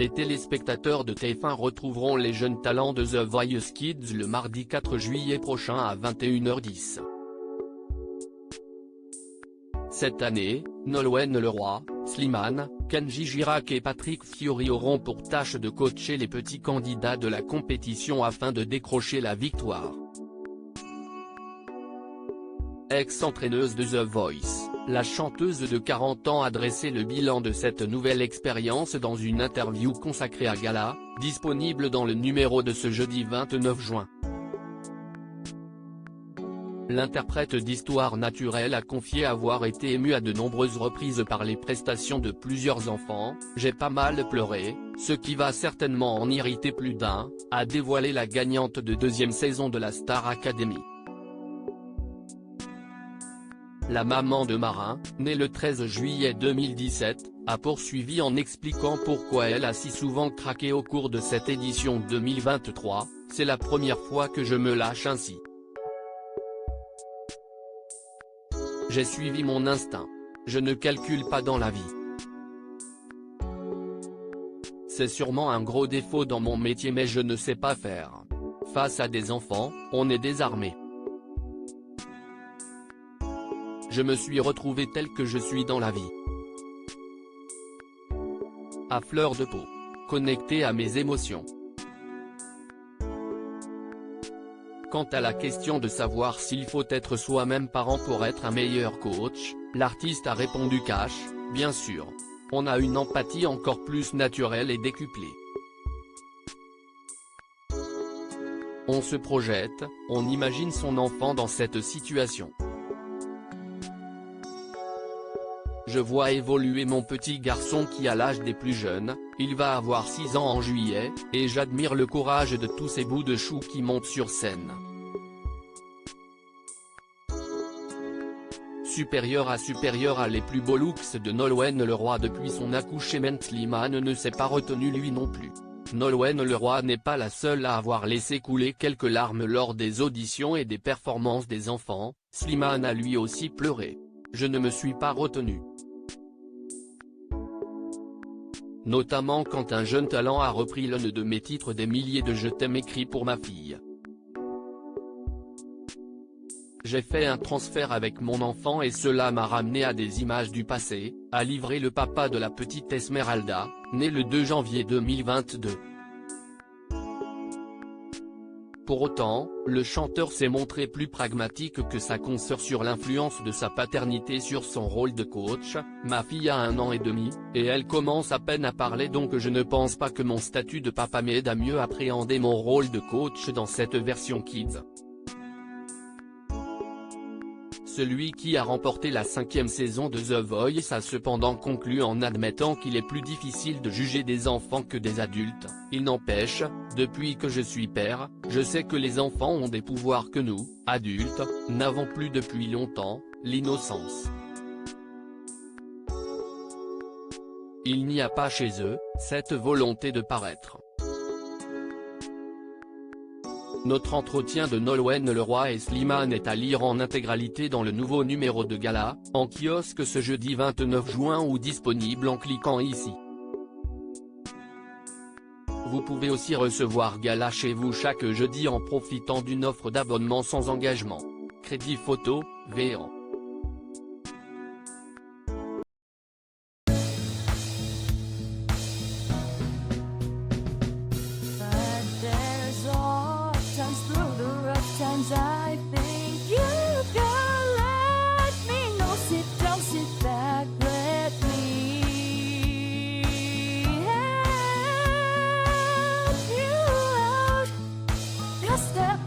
Les téléspectateurs de TF1 retrouveront les jeunes talents de The Voice Kids le mardi 4 juillet prochain à 21h10. Cette année, Nolwenn Leroy, Slimane, Kenji Girac et Patrick Fiori auront pour tâche de coacher les petits candidats de la compétition afin de décrocher la victoire. Ex-entraîneuse de The Voice, la chanteuse de 40 ans a dressé le bilan de cette nouvelle expérience dans une interview consacrée à Gala, disponible dans le numéro de ce jeudi 29 juin. L'interprète d'histoire naturelle a confié avoir été émue à de nombreuses reprises par les prestations de plusieurs enfants. « J'ai pas mal pleuré, ce qui va certainement en irriter plus d'un », a dévoilé la gagnante de deuxième saison de la Star Academy. La maman de Marin, née le 13 juillet 2017, a poursuivi en expliquant pourquoi elle a si souvent craqué au cours de cette édition 2023, « C'est la première fois que je me lâche ainsi. J'ai suivi mon instinct. Je ne calcule pas dans la vie. C'est sûrement un gros défaut dans mon métier mais je ne sais pas faire. Face à des enfants, on est désarmé. Je me suis retrouvé tel que je suis dans la vie. À fleur de peau. Connecté à mes émotions. » Quant à la question de savoir s'il faut être soi-même parent pour être un meilleur coach, l'artiste a répondu cash, « Bien sûr. On a une empathie encore plus naturelle et décuplée. On se projette, on imagine son enfant dans cette situation. Je vois évoluer mon petit garçon qui a l'âge des plus jeunes, il va avoir 6 ans en juillet, et j'admire le courage de tous ces bouts de chou qui montent sur scène. Supérieur à les plus beaux looks de Nolwenn Leroy depuis son accouchement. Slimane ne s'est pas retenu lui non plus. Nolwenn Leroy n'est pas la seule à avoir laissé couler quelques larmes lors des auditions et des performances des enfants, Slimane a lui aussi pleuré. Je ne me suis pas retenu. Notamment quand un jeune talent a repris l'un de mes titres des milliers de « Je t'aime » écrits pour ma fille. J'ai fait un transfert avec mon enfant et cela m'a ramené à des images du passé, a livré le papa de la petite Esmeralda, née le 2 janvier 2022. Pour autant, le chanteur s'est montré plus pragmatique que sa consoeur sur l'influence de sa paternité sur son rôle de coach. « Ma fille a 1 an et demi, et elle commence à peine à parler donc je ne pense pas que mon statut de papa m'aide à mieux appréhender mon rôle de coach dans cette version kids. » Celui qui a remporté la 5e saison de The Voice a cependant conclu en admettant qu'il est plus difficile de juger des enfants que des adultes. Il n'empêche, depuis que je suis père, je sais que les enfants ont des pouvoirs que nous, adultes, n'avons plus depuis longtemps, l'innocence. Il n'y a pas chez eux, cette volonté de paraître. Notre entretien de Nolwenn Leroy et Slimane est à lire en intégralité dans le nouveau numéro de Gala, en kiosque ce jeudi 29 juin ou disponible en cliquant ici. Vous pouvez aussi recevoir Gala chez vous chaque jeudi en profitant d'une offre d'abonnement sans engagement. Crédit photo, VN. I think you can let me know. Sit down, sit back, let me help you out. Just step